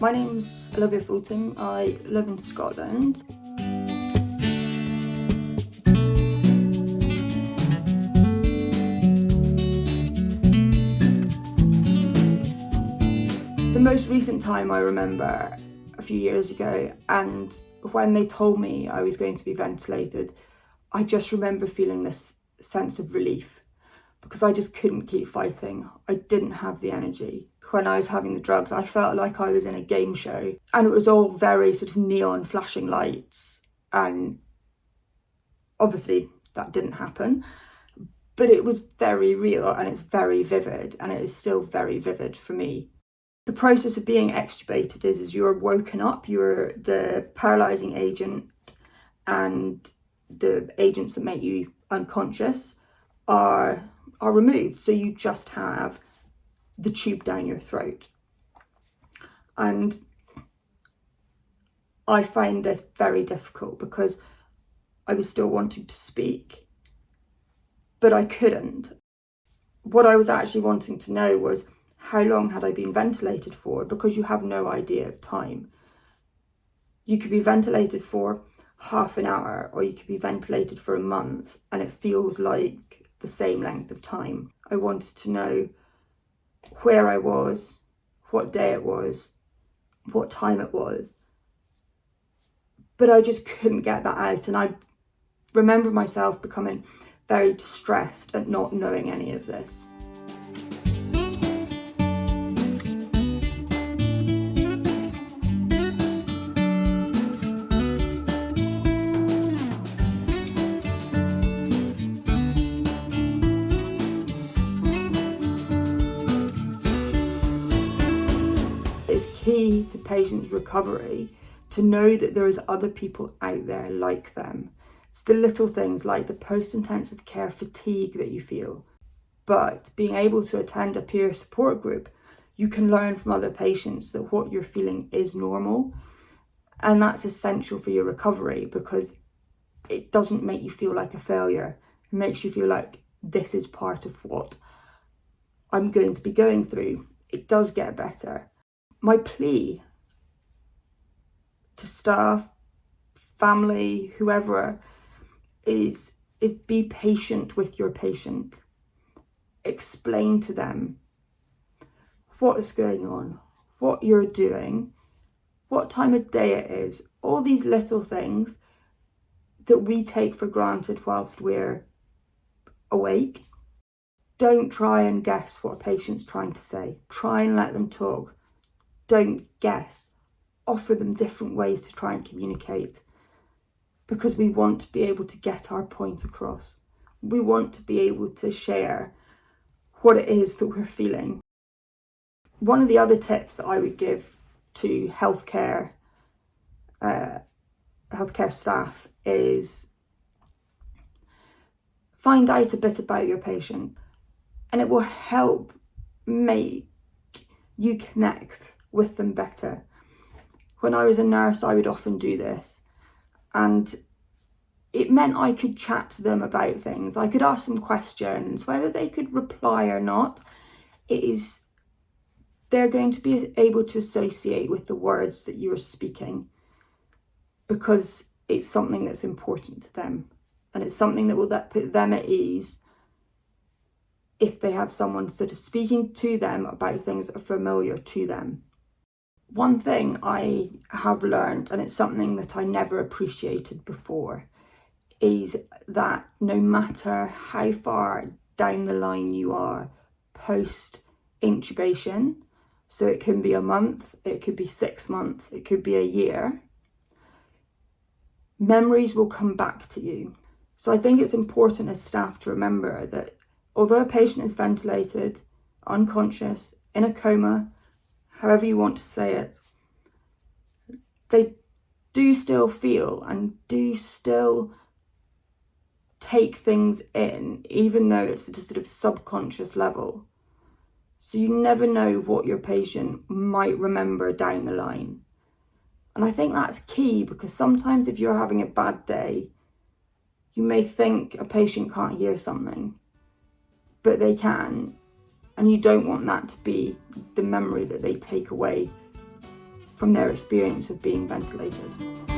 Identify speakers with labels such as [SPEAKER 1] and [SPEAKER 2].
[SPEAKER 1] My name's Olivia Fulton. I live in Scotland. The most recent time I remember a few years ago, and when they told me I was going to be ventilated, I just remember feeling this sense of relief because I just couldn't keep fighting. I didn't have the energy. When I was having the drugs, I felt like I was in a game show, and it was all very sort of neon flashing lights, and obviously that didn't happen, but it was very real and it's very vivid, and it is still very vivid for me. The process of being extubated is you're woken up, you're the paralysing agent and the agents that make you unconscious are removed. So you just have the tube down your throat. And I find this very difficult because I was still wanting to speak, but I couldn't. What I was actually wanting to know was how long had I been ventilated for, because you have no idea of time. You could be ventilated for half an hour or you could be ventilated for a month and it feels like the same length of time. I wanted to know where I was, what day it was, what time it was, but I just couldn't get that out. And I remember myself becoming very distressed at not knowing any of this. It's key to patients' recovery to know that there is other people out there like them. It's the little things like the post-intensive care fatigue that you feel. But being able to attend a peer support group, you can learn from other patients that what you're feeling is normal. And that's essential for your recovery because it doesn't make you feel like a failure. It makes you feel like this is part of what I'm going to be going through. It does get better. My plea to staff, family, whoever, is be patient with your patient. Explain to them what is going on, what you're doing, what time of day it is, all these little things that we take for granted whilst we're awake. Don't try and guess what a patient's trying to say. Try and let them talk. Don't guess. Offer them different ways to try and communicate, because we want to be able to get our point across. We want to be able to share what it is that we're feeling. One of the other tips that I would give to healthcare staff is find out a bit about your patient, and it will help make you connect with them better. When I was a nurse, I would often do this, and it meant I could chat to them about things. I could ask them questions, whether they could reply or not. They're going to be able to associate with the words that you are speaking because it's something that's important to them, and it's something that will put them at ease if they have someone sort of speaking to them about things that are familiar to them. One thing I have learned, and it's something that I never appreciated before, is that no matter how far down the line you are post-intubation, so it can be a month, it could be 6 months, it could be a year, memories will come back to you. So I think it's important as staff to remember that although a patient is ventilated, unconscious, in a coma, however you want to say it, they do still feel and do still take things in, even though it's at a sort of subconscious level. So you never know what your patient might remember down the line. And I think that's key, because sometimes if you're having a bad day, you may think a patient can't hear something, but they can. And you don't want that to be the memory that they take away from their experience of being ventilated.